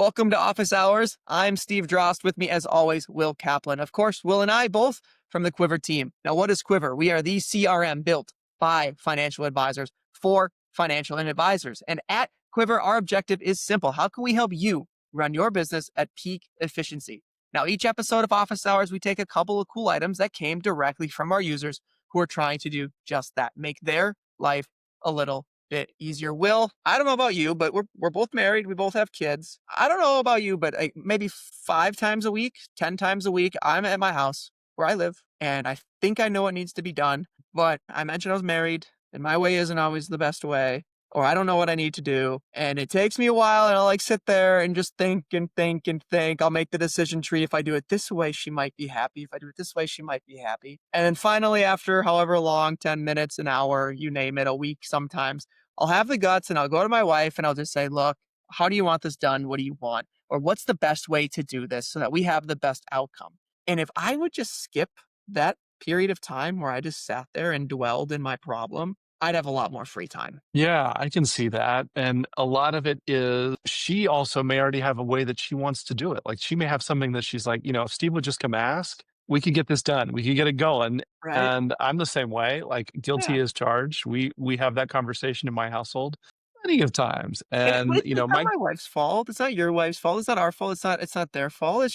Welcome to Office Hours. I'm Steve Drost. With me, as always, Will Kaplan. Of course, Will and I both from the Quivr team. Now, what is Quivr? We are the CRM built by financial advisors for financial advisors. And at Quivr, our objective is simple. How can we help you run your business at peak efficiency? Now, each episode of Office Hours, we take a couple of cool items that came directly from our users who are trying to do just that, make their life a little bit easier. Will, I don't know about you, but we're both married. We both have kids. I don't know about you, but maybe 5 times a week, 10 times a week, I'm at my house where I live, and I think I know what needs to be done. But I mentioned I was married, and my way isn't always the best way, or I don't know what I need to do, and it takes me a while, and I'll sit there and just think and think and think. I'll make the decision tree. If I do it this way, she might be happy. If I do it this way, she might be happy. And then finally, after however long, 10 minutes, an hour, you name it, a week sometimes, I'll have the guts and I'll go to my wife and I'll just say, look, how do you want this done? What do you want? Or what's the best way to do this so that we have the best outcome? And if I would just skip that period of time where I just sat there and dwelled in my problem, I'd have a lot more free time. Yeah, I can see that. And a lot of it is she also may already have a way that she wants to do it. Like she may have something that she's like, if Steve would just come ask, we could get this done. We could get it going. Right? And I'm the same way, like guilty Yeah. as charged. We have that conversation in my household plenty of times. And And it's not my my wife's fault. It's not your wife's fault. It's not our fault. It's not their fault. It's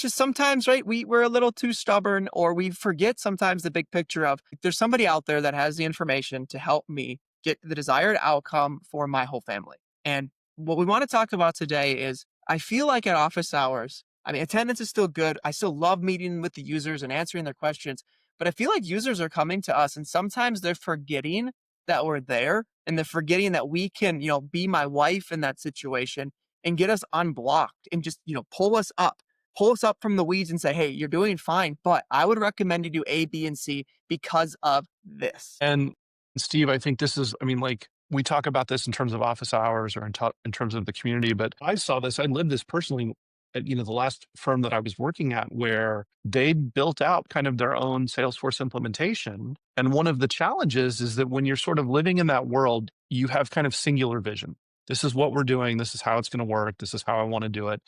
just sometimes, right? We're a little too stubborn, or we forget sometimes the big picture of there's somebody out there that has the information to help me get the desired outcome for my whole family. And what we want to talk about today is I feel like at office hours, I mean, attendance is still good. I still love meeting with the users and answering their questions, but I feel like users are coming to us and sometimes they're forgetting that we're there, and they're forgetting that we can, be my wife in that situation and get us unblocked and just, pull us up from the weeds and say, hey, you're doing fine, but I would recommend you do A, B, and C because of this. and Steve, I think this is, like we talk about this in terms of office hours or in terms of the community, but I saw this, I lived this personally at, the last firm that I was working at where they built out kind of their own Salesforce implementation. And one of the challenges is that when you're sort of living in that world, you have kind of singular vision. This is what we're doing. This is how it's going to work. This is how I want to do it.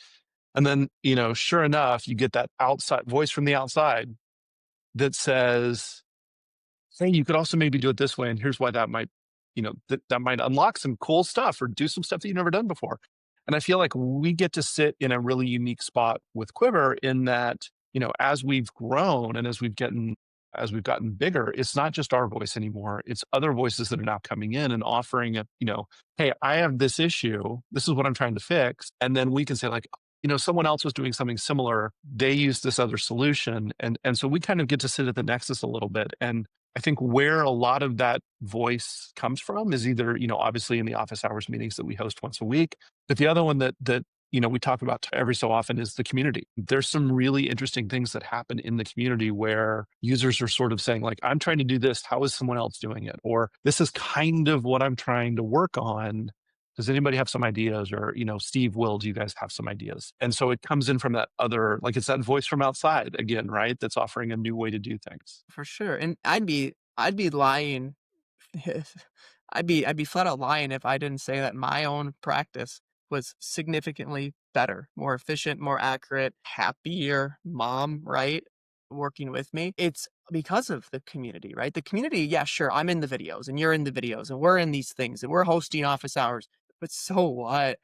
And then, sure enough, you get that outside voice from the outside that says, hey, you could also maybe do it this way. And here's why that might, that might unlock some cool stuff or do some stuff that you've never done before. And I feel like we get to sit in a really unique spot with Quivr in that, as we've grown and as we've gotten bigger, it's not just our voice anymore. It's other voices that are now coming in and offering hey, I have this issue. This is what I'm trying to fix. And then we can say like, someone else was doing something similar. They used this other solution. And so we kind of get to sit at the nexus a little bit. And I think where a lot of that voice comes from is either, obviously in the office hours meetings that we host once a week. But the other one that we talk about every so often is the community. There's some really interesting things that happen in the community where users are sort of saying like, I'm trying to do this. How is someone else doing it? Or this is kind of what I'm trying to work on. Does anybody have some ideas? Or, Steve, Will, do you guys have some ideas? And so it comes in from that other, like it's that voice from outside again, right? That's offering a new way to do things. For sure. And I'd be lying. I'd be flat out lying if I didn't say that my own practice was significantly better, more efficient, more accurate, happier mom, right? Working with me. It's because of the community, right? The community, yeah, sure. I'm in the videos and you're in the videos and we're in these things and we're hosting office hours. But so what?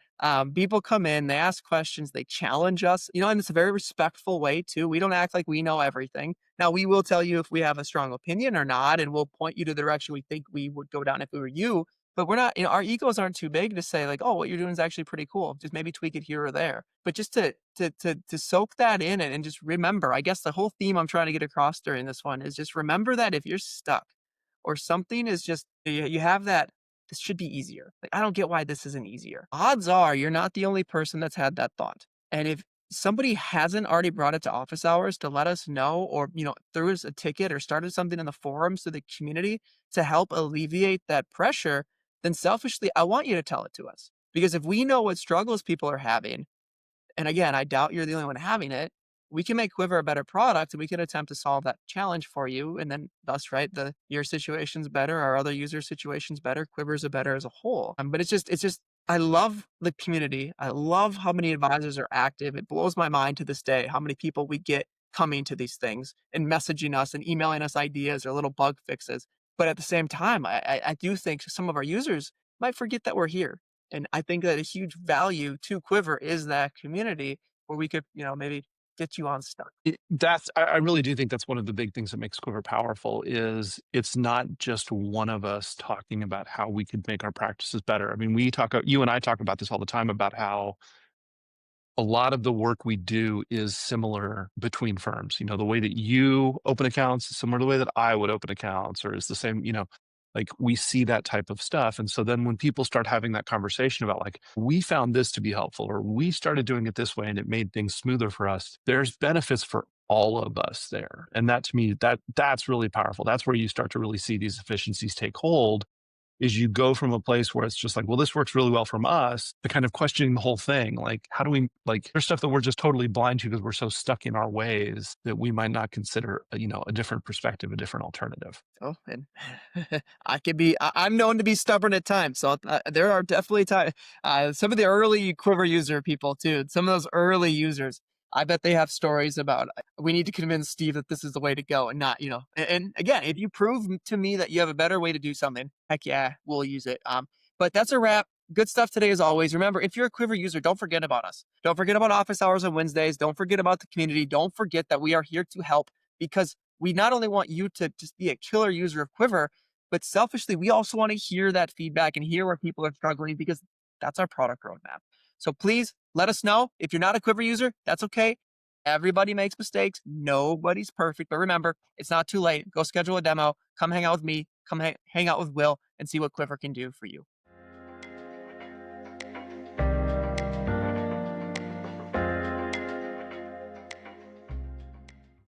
People come in, they ask questions, they challenge us, and it's a very respectful way too. We don't act like we know everything. Now, we will tell you if we have a strong opinion or not, and we'll point you to the direction we think we would go down if we were you. But we're not, our egos aren't too big to say like, oh, what you're doing is actually pretty cool. Just maybe tweak it here or there. But just to soak that in and just remember, I guess the whole theme I'm trying to get across during this one is just remember that if you're stuck or something is just you have that this should be easier. Like, I don't get why this isn't easier. Odds are you're not the only person that's had that thought. And if somebody hasn't already brought it to office hours to let us know, or, threw us a ticket or started something in the forums to the community to help alleviate that pressure, then selfishly, I want you to tell it to us. Because if we know what struggles people are having, and again, I doubt you're the only one having it, we can make Quivr a better product and we can attempt to solve that challenge for you. And then thus, right, your situation's better, our other user situation's better, Quivr's a better as a whole. But it's just I love the community. I love how many advisors are active. It blows my mind to this day how many people we get coming to these things and messaging us and emailing us ideas or little bug fixes. But at the same time, I do think some of our users might forget that we're here. And I think that a huge value to Quiver is that community where we could, maybe get you on stuff. That's I really do think that's one of the big things that makes Quiver powerful is it's not just one of us talking about how we could make our practices better. I mean, you and I talk about this all the time about how a lot of the work we do is similar between firms. The way that you open accounts is similar to the way that I would open accounts, or is the same, like we see that type of stuff. And so then when people start having that conversation about like, we found this to be helpful, or we started doing it this way and it made things smoother for us, there's benefits for all of us there. And that to me, that's really powerful. That's where you start to really see these efficiencies take hold is you go from a place where it's just like, well, this works really well from us to kind of questioning the whole thing. Like, how do we, like, there's stuff that we're just totally blind to because we're so stuck in our ways that we might not consider, a different perspective, a different alternative. Oh, and I'm known to be stubborn at times. So there are definitely times, some of the early Quiver user people too, some of those early users, I bet they have stories about we need to convince Steve that this is the way to go and not, and again, if you prove to me that you have a better way to do something, heck yeah, we'll use it. But that's a wrap. Good stuff today as always. Remember, if you're a Quiver user, don't forget about us. Don't forget about office hours on Wednesdays. Don't forget about the community. Don't forget that we are here to help because we not only want you to just be a killer user of Quiver, but selfishly, we also want to hear that feedback and hear where people are struggling because that's our product roadmap. So please let us know. If you're not a Quiver user, that's okay. Everybody makes mistakes. Nobody's perfect. But remember, it's not too late. Go schedule a demo. Come hang out with me. Come hang out with Will and see what Quiver can do for you.